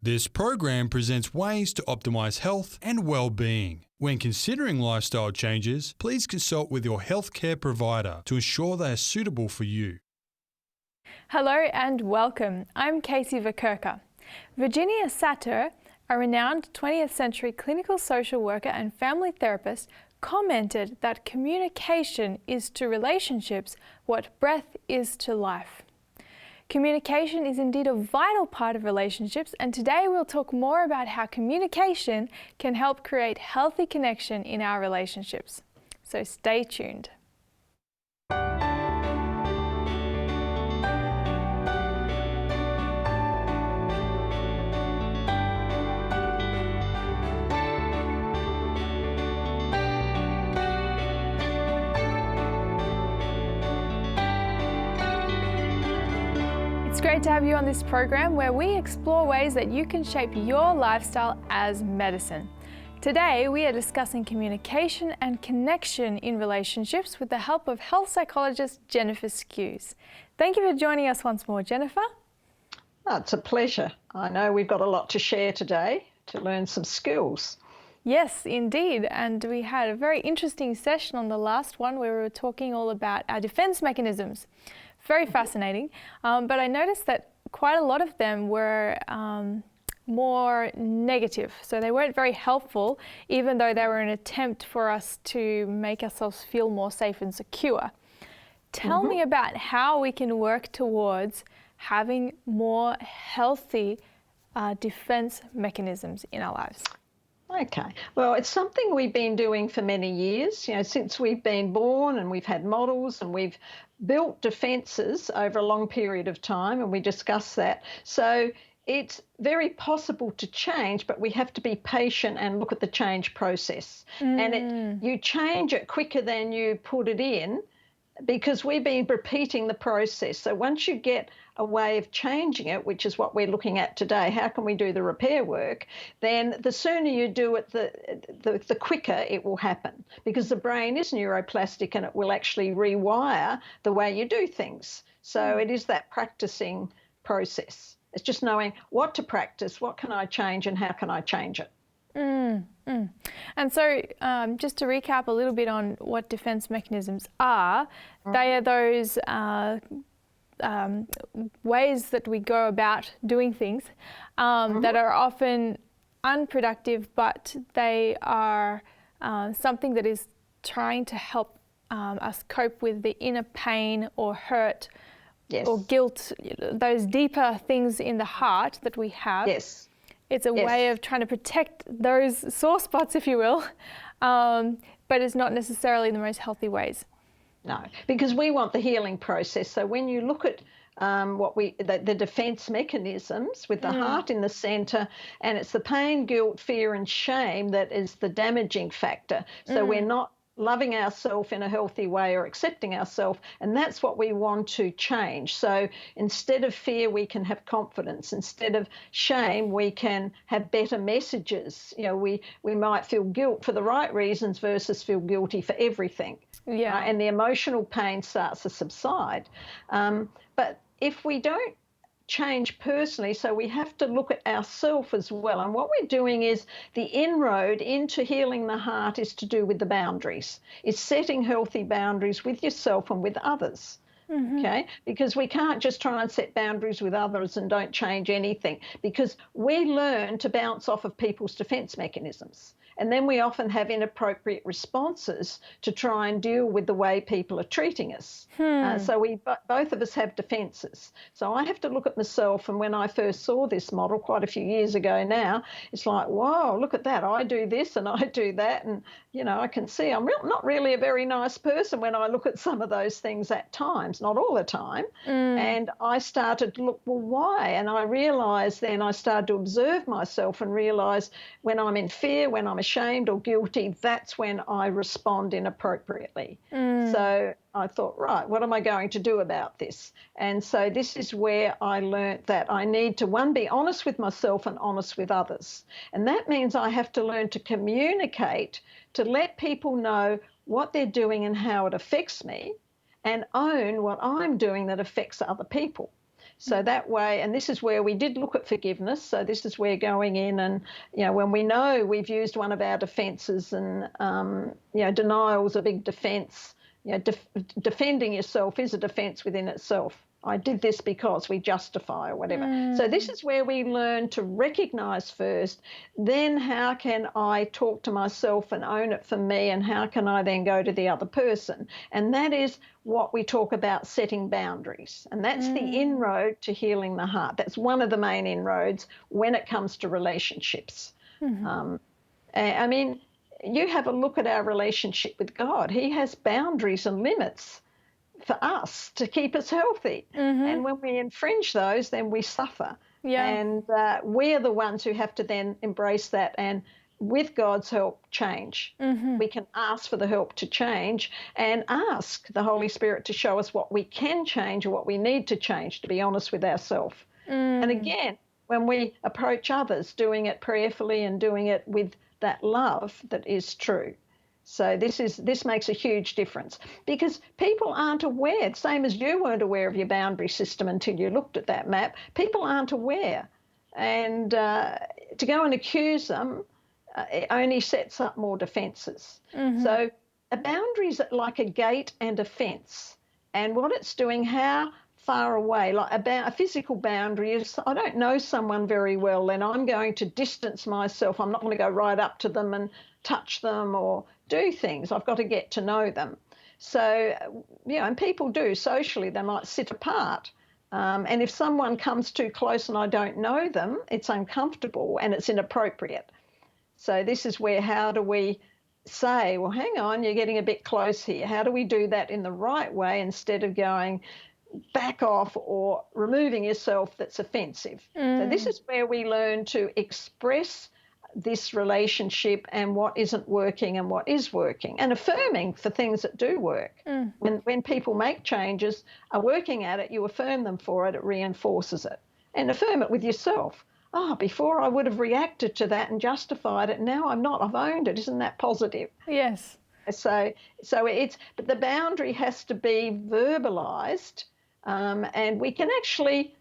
This program presents ways to optimize health and well-being. When considering lifestyle changes, please consult with your healthcare provider to ensure they are suitable for you. Hello and welcome. I'm Casey Verkerker. Virginia Satter, a renowned 20th century clinical social worker and family therapist, commented that communication is to relationships what breath is to life. Communication is indeed a vital part of relationships, and today we'll talk more about how communication can help create healthy connection in our relationships. So stay tuned. It's great to have you on this program where we explore ways that you can shape your lifestyle as medicine. Today, we are discussing communication and connection in relationships with the help of health psychologist Jenifer Skues. Thank you for joining us once more, Jenifer. Oh, it's a pleasure. I know we've got a lot to share today to learn some skills. Yes, indeed. And we had a very interesting session on the last one where we were talking all about our defense mechanisms. Very fascinating, but I noticed that quite a lot of them were more negative, so they weren't very helpful, even though they were an attempt for us to make ourselves feel more safe and secure. Tell me about how we can work towards having more healthy defense mechanisms in our lives. Okay, well, it's something we've been doing for many years, since we've been born, and we've had models and we've built defences over a long period of time, and we discuss that. So it's very possible to change, but we have to be patient and look at the change process. And you change it quicker than you put it in, because we've been repeating the process. So once you get a way of changing it, which is what we're looking at today, how can we do the repair work, then the sooner you do it, the quicker it will happen, because the brain is neuroplastic and it will actually rewire the way you do things. So it is that practicing process. It's just knowing what to practice, what can I change, and how can I change it. And so just to recap a little bit on what defense mechanisms are, they are those ways that we go about doing things that are often unproductive, but they are something that is trying to help us cope with the inner pain or hurt or guilt, those deeper things in the heart that we have. It's a way of trying to protect those sore spots, if you will, but it's not necessarily the most healthy ways. No, because we want the healing process. So when you look at the defense mechanisms with the heart in the center, and it's the pain, guilt, fear, and shame that is the damaging factor. So we're not loving ourselves in a healthy way or accepting ourselves, and that's what we want to change. So instead of fear, we can have confidence. Instead of shame, we can have better messages. We might feel guilt for the right reasons versus feel guilty for everything. And the emotional pain starts to subside. But if we don't change personally, so we have to look at ourselves as well. And what we're doing is the inroad into healing the heart is to do with the boundaries. It's setting healthy boundaries with yourself and with others. Okay, because we can't just try and set boundaries with others and don't change anything, because we learn to bounce off of people's defense mechanisms. And then we often have inappropriate responses to try and deal with the way people are treating us. So both of us have defences. So I have to look at myself, and when I first saw this model quite a few years ago now, it's like, whoa, look at that. I do this and I do that. And, I can see I'm not really a very nice person when I look at some of those things at times, not all the time. And I started to look, well, why? And I realised then I started to observe myself and realise when I'm in fear, when I'm ashamed or guilty, that's when I respond inappropriately. So I thought, right, what am I going to do about this? And so this is where I learnt that I need to, one, be honest with myself and honest with others. And that means I have to learn to communicate, to let people know what they're doing and how it affects me, and own what I'm doing that affects other people. So that way, and this is where we did look at forgiveness. So this is where going in and, when we know we've used one of our defences, and, denial's a big defence. Defending yourself is a defence within itself. I did this because we justify or whatever. So this is where we learn to recognise first, then how can I talk to myself and own it for me, and how can I then go to the other person? And that is what we talk about, setting boundaries. And that's the inroad to healing the heart. That's one of the main inroads when it comes to relationships. I mean, you have a look at our relationship with God. He has boundaries and limits for us to keep us healthy. And when we infringe those, then we suffer. And we're the ones who have to then embrace that and, with God's help, change. We can ask for the help to change and ask the Holy Spirit to show us what we can change or what we need to change, to be honest with ourselves. And again, when we approach others, doing it prayerfully and doing it with that love that is true. So this makes a huge difference, because people aren't aware, same as you weren't aware of your boundary system until you looked at that map. People aren't aware. And to go and accuse them, it only sets up more defences. So a boundary is like a gate and a fence. And what it's doing, how far away, like a physical boundary is, I don't know someone very well, then I'm going to distance myself. I'm not going to go right up to them and touch them or do things. I've got to get to know them. So, and people do socially, they might sit apart. And if someone comes too close and I don't know them, it's uncomfortable and it's inappropriate. So this is where, how do we say, well, hang on, you're getting a bit close here. How do we do that in the right way instead of going back off or removing yourself that's offensive? So this is where we learn to express this relationship and what isn't working and what is working, and affirming for things that do work. When people make changes, are working at it, you affirm them for it, it reinforces it. And affirm it with yourself. Before I would have reacted to that and justified it, now I'm not, I've owned it. Isn't that positive? Yes. So but the boundary has to be verbalised, and we can actually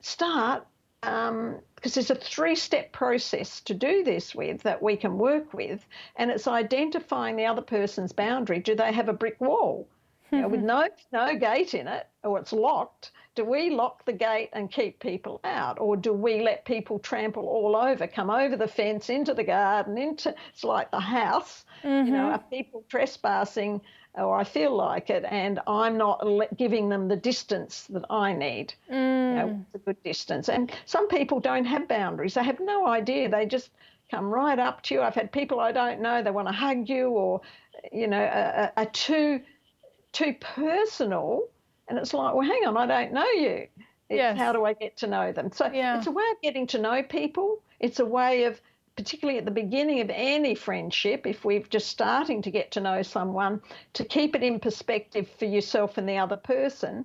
start, because there's a 3-step process to do this with that we can work with, and it's identifying the other person's boundary. Do they have a brick wall with no gate in it, or it's locked? Do we lock the gate and keep people out, or do we let people trample all over, come over the fence, into the garden, it's like the house? Are people trespassing, or I feel like it, and I'm not giving them the distance that I need. It's a good distance. And some people don't have boundaries. They have no idea. They just come right up to you. I've had people I don't know, they want to hug you, or, are too personal. And it's like, well, hang on, I don't know you. How do I get to know them? So it's a way of getting to know people. It's a way of, particularly at the beginning of any friendship, if we're just starting to get to know someone, to keep it in perspective for yourself and the other person,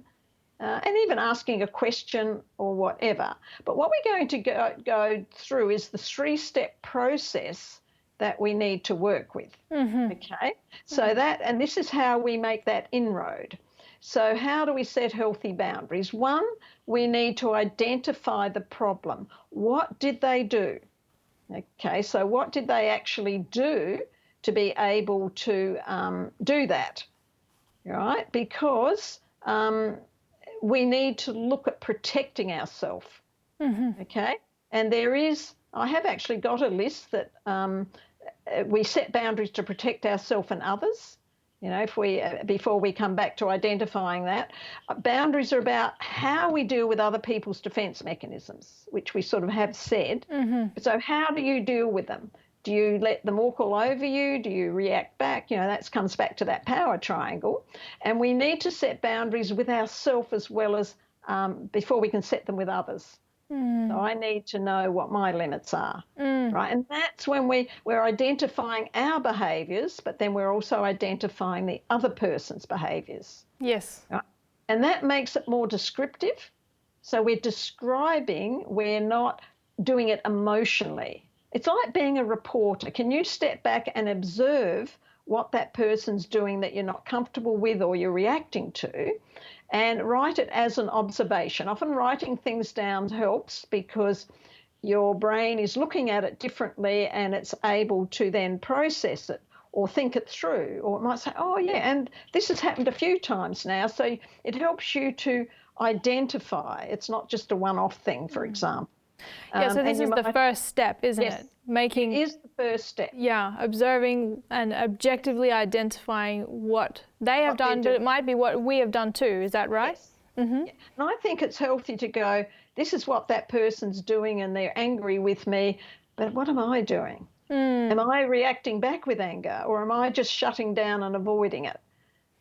and even asking a question or whatever. But what we're going to go through is the 3-step process that we need to work with. Okay? So and this is how we make that inroad. So how do we set healthy boundaries? 1, we need to identify the problem. What did they do? Okay, so what did they actually do to be able to do that, right? Because we need to look at protecting ourselves, okay? And I have actually got a list that we set boundaries to protect ourselves and others. Before we come back to identifying that, boundaries are about how we deal with other people's defence mechanisms, which we sort of have said. So how do you deal with them? Do you let them walk all over you? Do you react back? That comes back to that power triangle. And we need to set boundaries with ourselves as well as before we can set them with others. So I need to know what my limits are, right? And that's when we're identifying our behaviours, but then we're also identifying the other person's behaviours. Yes. Right? And that makes it more descriptive. So we're describing, we're not doing it emotionally. It's like being a reporter. Can you step back and observe what that person's doing that you're not comfortable with or you're reacting to, and write it as an observation. Often writing things down helps because your brain is looking at it differently and it's able to then process it or think it through. Or it might say, oh, yeah, and this has happened a few times now. So it helps you to identify. It's not just a one-off thing, for example. Yeah, so this is the first step, isn't it? It is the first step. Yeah, observing and objectively identifying what they have done, but it might be what we have done too. Is that right? Yes. Mm-hmm. Yeah. And I think it's healthy to go, this is what that person's doing and they're angry with me, but what am I doing? Am I reacting back with anger, or am I just shutting down and avoiding it?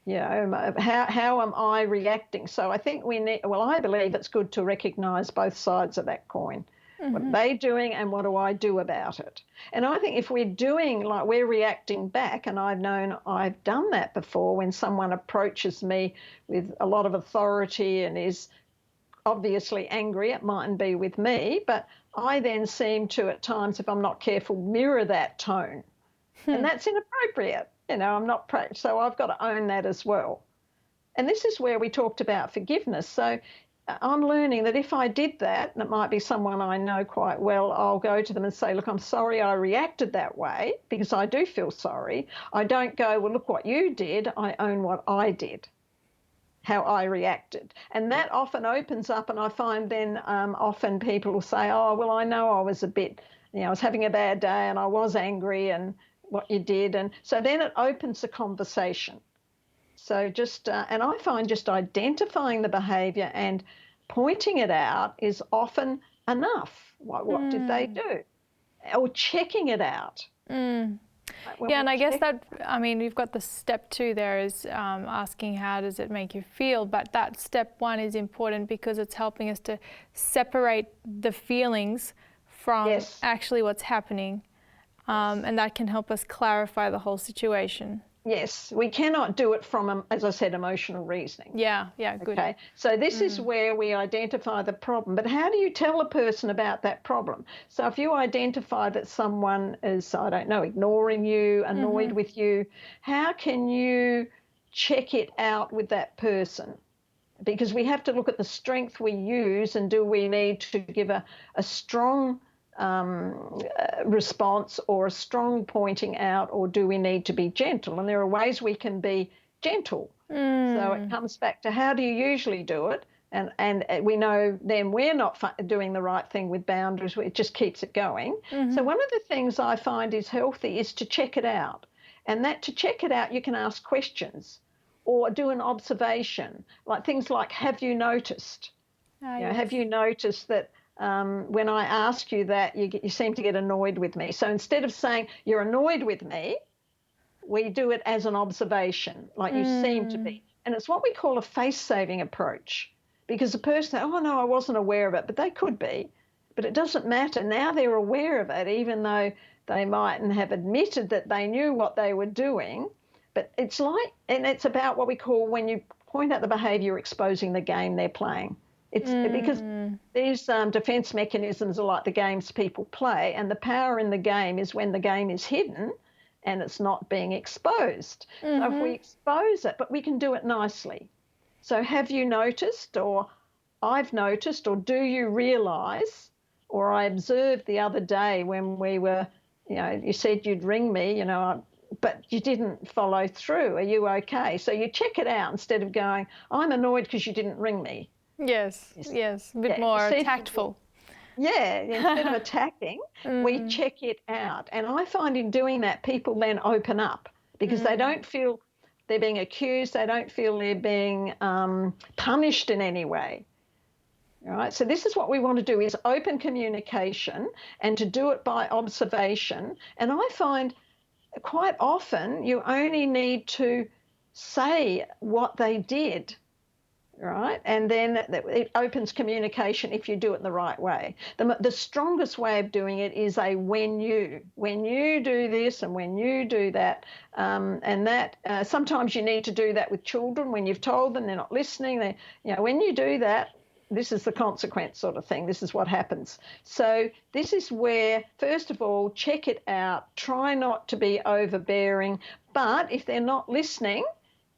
You know, how am I reacting? So I think I believe it's good to recognise both sides of that coin. What are they doing and what do I do about it? And I think if we're doing like we're reacting back, and I've done that before when someone approaches me with a lot of authority and is obviously angry, it mightn't be with me, but I then seem to at times, if I'm not careful, mirror that tone. And that's inappropriate. You know, I'm not, so I've got to own that as well. And this is where we talked about forgiveness. So I'm learning that if I did that, and it might be someone I know quite well, I'll go to them and say, look, I'm sorry I reacted that way, because I do feel sorry. I don't go, well, look what you did. I own what I did, how I reacted. And that often opens up, and I find then often people will say, oh, well, I know I was I was having a bad day and I was angry and what you did. And so then it opens the conversation. So and I find just identifying the behaviour and pointing it out is often enough. What did they do? Or checking it out. Yeah, and I guess you've got the step 2 there is asking how does it make you feel, but that step 1 is important because it's helping us to separate the feelings from actually what's happening, and that can help us clarify the whole situation. Yes, we cannot do it from, as I said, emotional reasoning. Yeah, good. Okay, so this is where we identify the problem. But how do you tell a person about that problem? So if you identify that someone is, I don't know, ignoring you, annoyed with you, how can you check it out with that person? Because we have to look at the strength we use, and do we need to give a strong response or a strong pointing out, or do we need to be gentle? And there are ways we can be gentle. So it comes back to how do you usually do it? And we know then we're not doing the right thing with boundaries. It just keeps it going. So one of the things I find is healthy is to check it out. And that to check it out, you can ask questions or do an observation, like things like, have you noticed? Have you noticed that when I ask you that, you seem to get annoyed with me? So instead of saying you're annoyed with me, we do it as an observation, like you seem to be. And it's what we call a face-saving approach, because the person says, oh, no, I wasn't aware of it, but they could be. But it doesn't matter. Now they're aware of it, even though they mightn't have admitted that they knew what they were doing. But it's about what we call, when you point out the behaviour, exposing the game they're playing. It's because these defence mechanisms are like the games people play, and the power in the game is when the game is hidden and it's not being exposed. So if we expose it, but we can do it nicely. So have you noticed, or I've noticed, or do you realise, or I observed the other day when we were, you said you'd ring me, but you didn't follow through. Are you okay? So you check it out instead of going, I'm annoyed because you didn't ring me. Yes, a bit more tactful. Yeah, instead of attacking, we check it out. And I find in doing that, people then open up because they don't feel they're being accused, they don't feel they're being punished in any way. All right, so this is what we want to do, is open communication, and to do it by observation. And I find quite often you only need to say what they did. Right, and then it opens communication if you do it the right way. The strongest way of doing it is a when you do this and when you do that, and that sometimes you need to do that with children when you've told them they're not listening. When you do that, this is the consequence sort of thing. This is what happens. So this is where, first of all, check it out. Try not to be overbearing. But if they're not listening,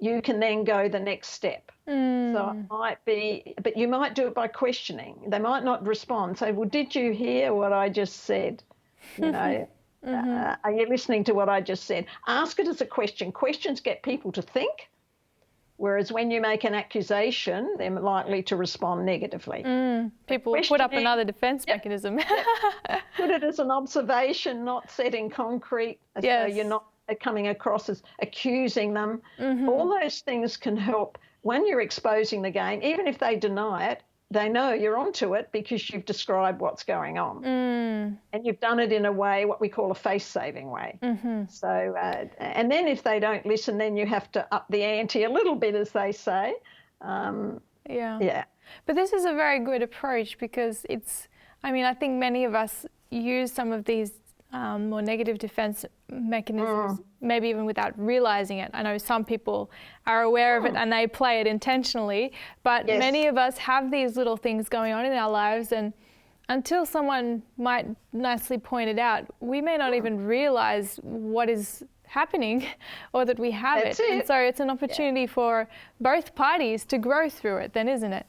you can then go the next step. So it might be, but you might do it by questioning. They might not respond. Say, well, did you hear what I just said? You know, are you listening to what I just said? Ask it as a question. Questions get people to think. Whereas when you make an accusation, they're likely to respond negatively. People put up another defence mechanism. Put it as an observation, not set in concrete, so you're not coming across as accusing them. All those things can help when you're exposing the game. Even if they deny it, they know you're onto it because you've described what's going on. And you've done it in a way, what we call a face-saving way. So, and then if they don't listen, then you have to up the ante a little bit, as they say. Yeah. But this is a very good approach because I think many of us use some of these more negative defence mechanisms, maybe even without realising it. I know some people are aware of it and they play it intentionally, but many of us have these little things going on in our lives, and until someone might nicely point it out, we may not even realise what is happening or that we have it. And so it's an opportunity for both parties to grow through it then, isn't it?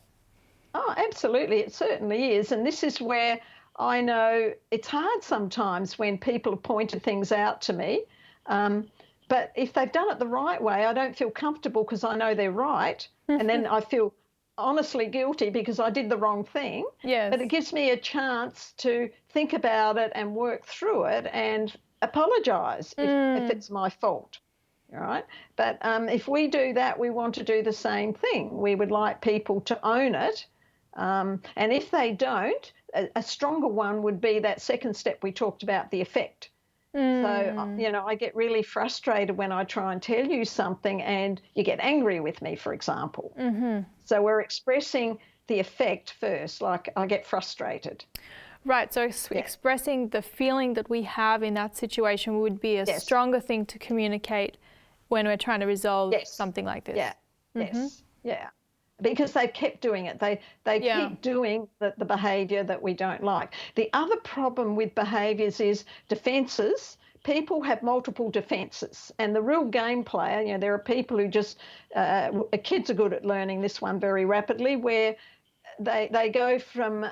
Oh, absolutely. It certainly is. And this is where I know it's hard sometimes when people have pointed things out to me. But if they've done it the right way, I don't feel comfortable because I know they're right. And then I feel honestly guilty because I did the wrong thing. But it gives me a chance to think about it and work through it and apologise if it's my fault. All right. But if we do that, we want to do the same thing. We would like people to own it. And if they don't, a stronger one would be that second step we talked about, the effect. So, I get really frustrated when I try and tell you something and you get angry with me, for example. So we're expressing the effect first, like I get frustrated. Right, so expressing the feeling that we have in that situation would be a stronger thing to communicate when we're trying to resolve something like this. Because they've kept doing it. They keep doing the behaviour that we don't like. The other problem with behaviours is defences. People have multiple defences. And the real game player, there are people who just, kids are good at learning this one very rapidly, where they go from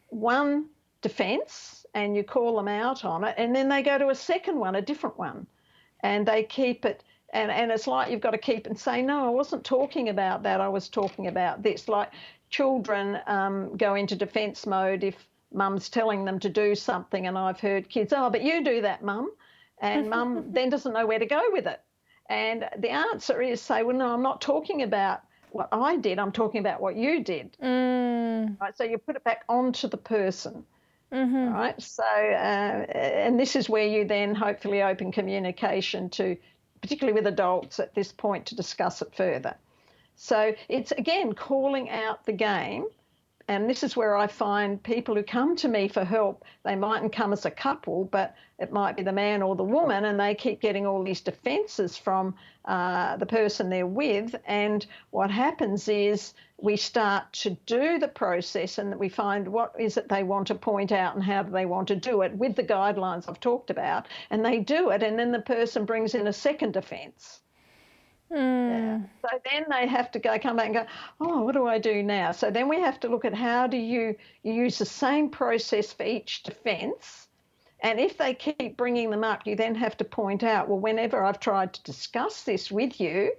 one defence and you call them out on it, and then they go to a second one, a different one, and they keep it. And it's like you've got to keep and say, no, I wasn't talking about that. I was talking about this. Like children go into defence mode if mum's telling them to do something, and I've heard kids, oh, but you do that, mum. And mum then doesn't know where to go with it. And the answer is say, well, no, I'm not talking about what I did. I'm talking about what you did. Right? So you put it back onto the person. Right? So, and this is where you then hopefully open communication to, particularly with adults at this point, to discuss it further. So it's, again, calling out the game. And this is where I find people who come to me for help, they mightn't come as a couple, but it might be the man or the woman, and they keep getting all these defences from the person they're with. And what happens is we start to do the process, and we find what is it they want to point out and how do they want to do it with the guidelines I've talked about. And they do it, and then the person brings in a second defence. So then they have to come back and go, oh, what do I do now? So then we have to look at how do you use the same process for each defence. And if they keep bringing them up, you then have to point out, well, whenever I've tried to discuss this with you,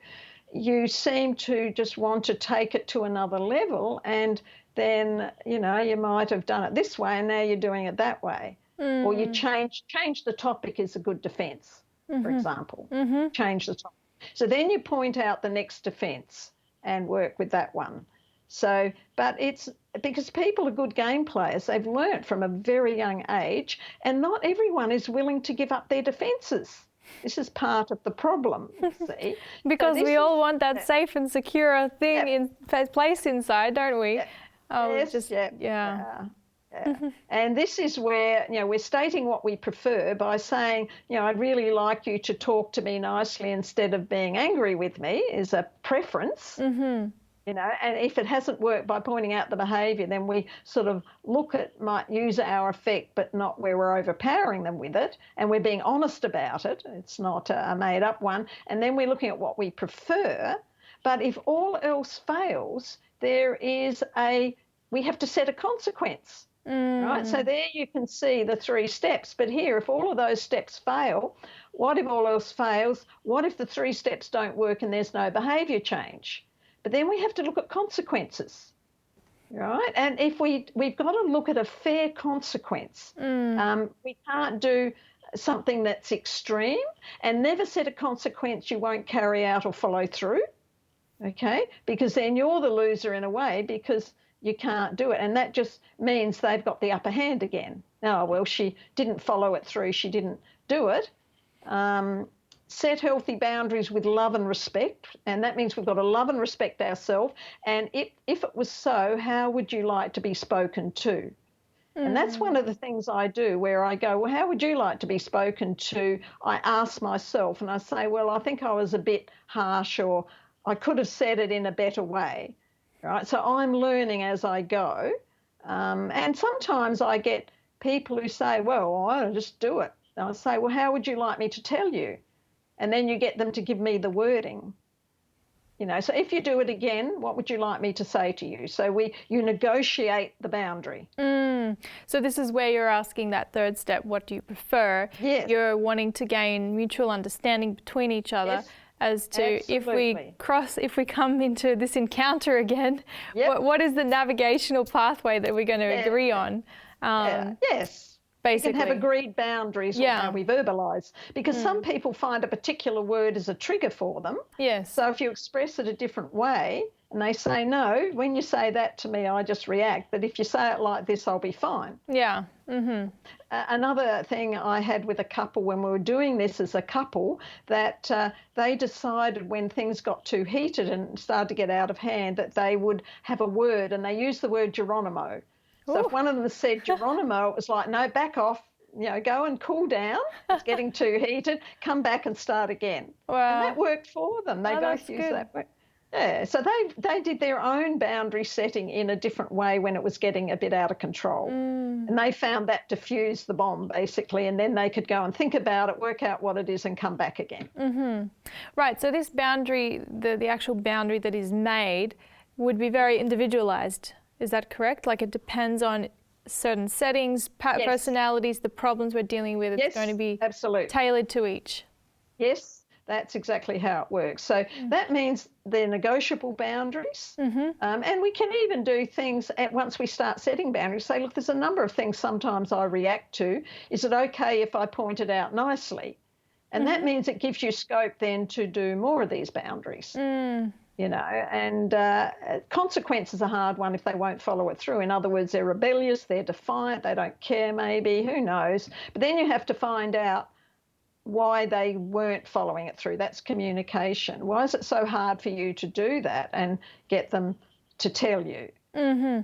you seem to just want to take it to another level, and then, you might have done it this way and now you're doing it that way. Or you change the topic is a good defence, for example. Change the topic. So then you point out the next defence and work with that one. So, but it's because people are good game players. They've learnt from a very young age, and not everyone is willing to give up their defences. This is part of the problem, you see. Because we all want that safe and secure thing in place inside, don't we? And this is where, we're stating what we prefer by saying, I'd really like you to talk to me nicely instead of being angry with me is a preference. And if it hasn't worked by pointing out the behaviour, then we sort of might use our effect, but not where we're overpowering them with it, and we're being honest about it. It's not a made up one. And then we're looking at what we prefer. But if all else fails, we have to set a consequence, right? So there you can see the 3 steps. But here, if all of those steps fail, what if all else fails? What if the 3 steps don't work and there's no behaviour change? But then we have to look at consequences, right? And if we've got to look at a fair consequence. We can't do something that's extreme, and never set a consequence you won't carry out or follow through, okay? Because then you're the loser in a way, because you can't do it. And that just means they've got the upper hand again. Oh, well, she didn't follow it through. She didn't do it. Set healthy boundaries with love and respect, and that means we've got to love and respect ourselves. And if it was so, how would you like to be spoken to? And that's one of the things I do, where I go, well, how would you like to be spoken to? I ask myself, and I say, well, I think I was a bit harsh, or I could have said it in a better way, right? So I'm learning as I go. And sometimes I get people who say, well, I'll just do it. And I say, well, how would you like me to tell you? And then you get them to give me the wording. So if you do it again, what would you like me to say to you? So you negotiate the boundary. So this is where you're asking that 3rd step, what do you prefer? Yes. You're wanting to gain mutual understanding between each other. Yes. As to Absolutely. if we come into this encounter again, Yep. what is the navigational pathway that we're going to agree on? Yes. Basically. We can have agreed boundaries on how we verbalise, because some people find a particular word as a trigger for them. Yes. So if you express it a different way and they say, no, when you say that to me, I just react. But if you say it like this, I'll be fine. Yeah. Another thing I had with a couple when we were doing this as a couple, that they decided when things got too heated and started to get out of hand, that they would have a word, and they used the word Geronimo. So if one of them said Geronimo, it was like, no, back off, go and cool down. It's getting too heated. Come back and start again. Wow. And that worked for them. They both used that word. Yeah, so they did their own boundary setting in a different way when it was getting a bit out of control. And they found that diffused the bomb, basically, and then they could go and think about it, work out what it is, and come back again. Right, so this boundary, the actual boundary that is made, would be very individualised. Is that correct? Like, it depends on certain settings, personalities, the problems we're dealing with. It's going to be tailored to each. Yes, that's exactly how it works. So that means they're negotiable boundaries. And we can even do things once we start setting boundaries. Say, look, there's a number of things sometimes I react to. Is it okay if I point it out nicely? And that means it gives you scope then to do more of these boundaries. And consequence is a hard one if they won't follow it through. In other words, they're rebellious, they're defiant, they don't care maybe, who knows. But then you have to find out why they weren't following it through. That's communication. Why is it so hard for you to do that and get them to tell you? Yeah.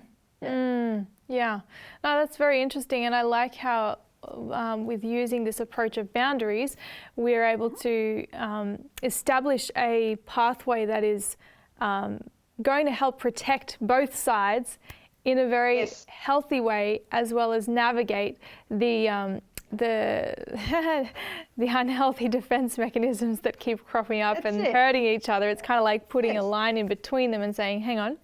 No, that's very interesting, and I like how with using this approach of boundaries, we're able to establish a pathway that is going to help protect both sides in a very healthy way, as well as navigate the unhealthy defense mechanisms that keep cropping up and hurting each other. It's kind of like putting a line in between them and saying, hang on,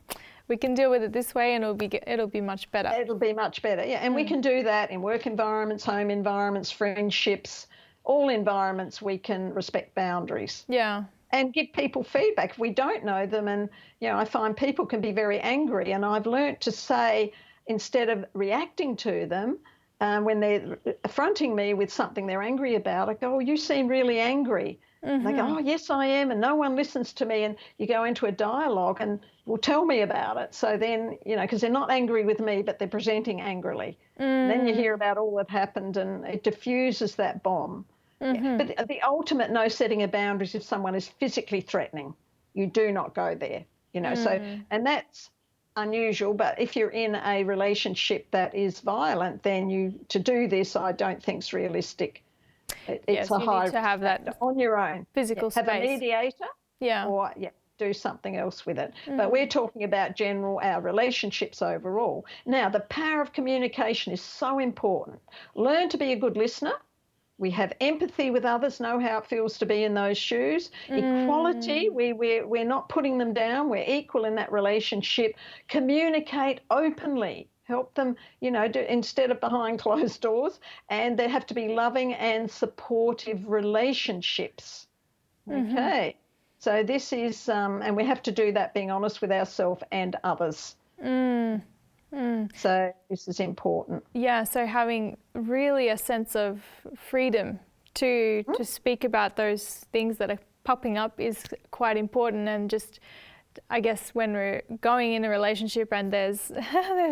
we can deal with it this way and it'll be much better. It'll be much better, yeah. And we can do that in work environments, home environments, friendships, all environments. We can respect boundaries. Yeah. And give people feedback if we don't know them. And, I find people can be very angry, and I've learnt to say, instead of reacting to them, when they're affronting me with something they're angry about, I go, oh, you seem really angry. And they go, oh, yes, I am, and no one listens to me. And you go into a dialogue and, well, tell me about it. So then, because they're not angry with me, but they're presenting angrily. And then you hear about all that happened, and it diffuses that bomb. But the ultimate no setting of boundaries, if someone is physically threatening, you do not go there, So, and that's unusual, but if you're in a relationship that is violent, then to do this, I don't think is realistic. It's you need to have that on your own. Physical space. Have a mediator. Yeah. Or do something else with it. But we're talking about our relationships overall. Now, the power of communication is so important. Learn to be a good listener. We have empathy with others, know how it feels to be in those shoes. Equality, we're not putting them down. We're equal in that relationship. Communicate openly. Help them, instead of behind closed doors. And there have to be loving and supportive relationships. Okay. So this is, and we have to do that being honest with ourselves and others. So this is important. Yeah, so having really a sense of freedom to speak about those things that are popping up is quite important. And just, I guess, when we're going in a relationship and there's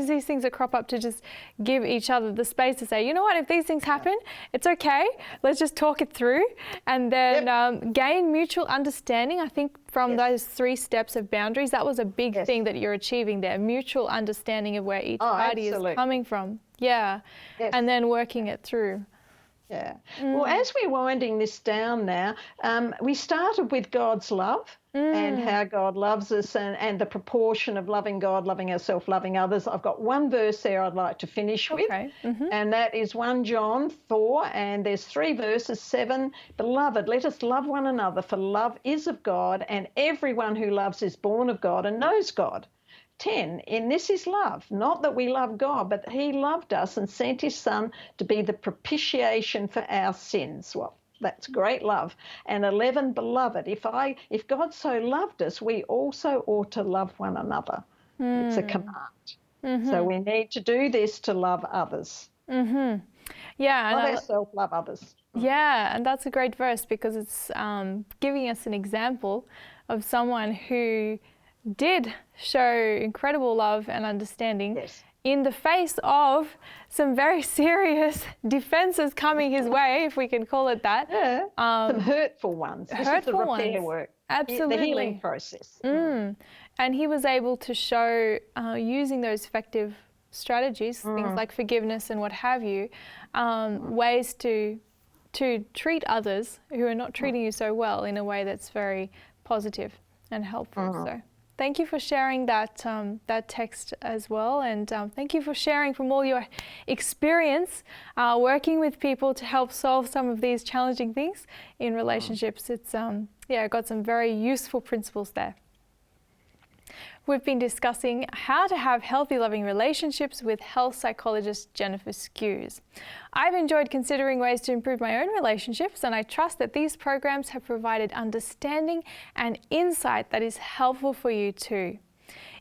these things that crop up, to just give each other the space to say, you know what, if these things happen, it's okay. Let's just talk it through, and then gain mutual understanding. I think from those 3 steps of boundaries, that was a big thing that you're achieving there, mutual understanding of where each party is coming from. Yeah. Yes. And then working it through. Yeah. Well, as we're winding this down now, we started with God's love and how God loves us, and the proportion of loving God, loving ourselves, loving others. I've got one verse there I'd like to finish with, and that is 1 John 4, and there's 3 verses, 7. Beloved, let us love one another, for love is of God, and everyone who loves is born of God and knows God. 10, in this is love, not that we love God, but that he loved us and sent his Son to be the propitiation for our sins. Well, that's great love. And 11, beloved, if God so loved us, we also ought to love one another. It's a command. So we need to do this to love others. Yeah, love ourselves, love others. Yeah, and that's a great verse, because it's giving us an example of someone who did show incredible love and understanding in the face of some very serious defences coming his way, if we can call it that. Yeah, some hurtful ones. This is the repair work. Absolutely. The healing process. And he was able to show, using those effective strategies, things like forgiveness and what have you, ways to treat others who are not treating you so well in a way that's very positive and helpful. So thank you for sharing that text as well, and thank you for sharing from all your experience working with people to help solve some of these challenging things in relationships. It's got some very useful principles there. We've been discussing how to have healthy, loving relationships with health psychologist Jenifer Skues. I've enjoyed considering ways to improve my own relationships, and I trust that these programs have provided understanding and insight that is helpful for you too.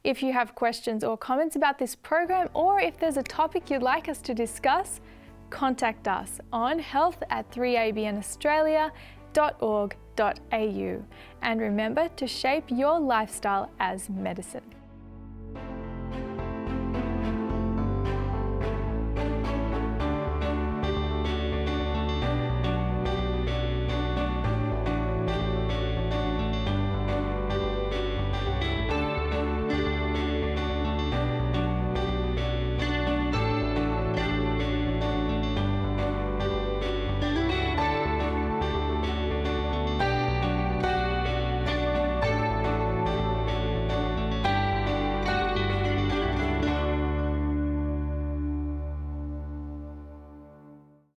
If you have questions or comments about this program, or if there's a topic you'd like us to discuss, contact us on health@3abnaustralia.org.au. And remember to shape your lifestyle as medicine.